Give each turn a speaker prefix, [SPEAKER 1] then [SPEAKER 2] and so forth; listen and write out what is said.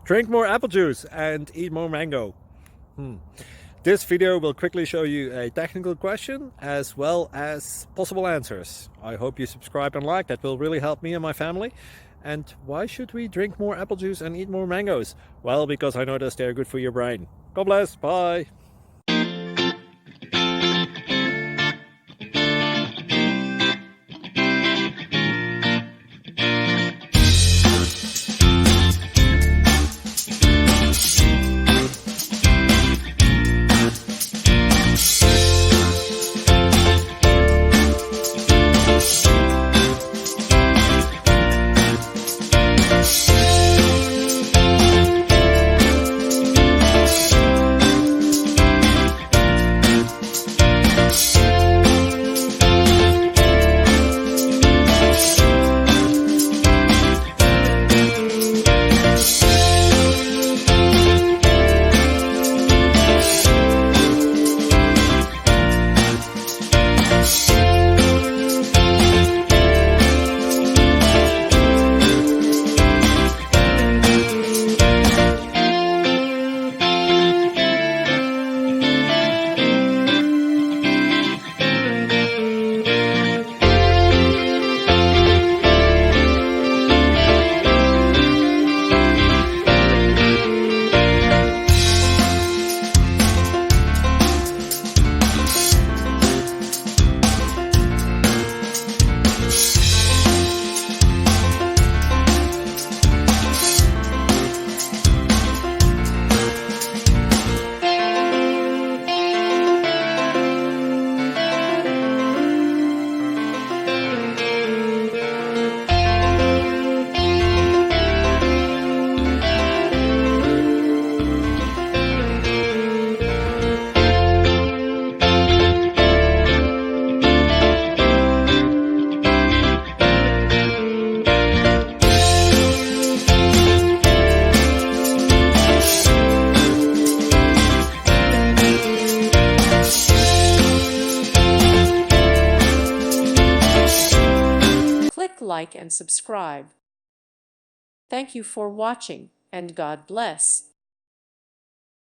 [SPEAKER 1] Drink more apple juice and eat more mango. This video will quickly show you a technical question as well as possible answers. I hope you subscribe and like, that will really help me and my family. And why should we drink more apple juice and eat more mangoes? Well, because I noticed they're good for your brain. God bless, bye!
[SPEAKER 2] Click like and subscribe. Thank you for watching, and God bless.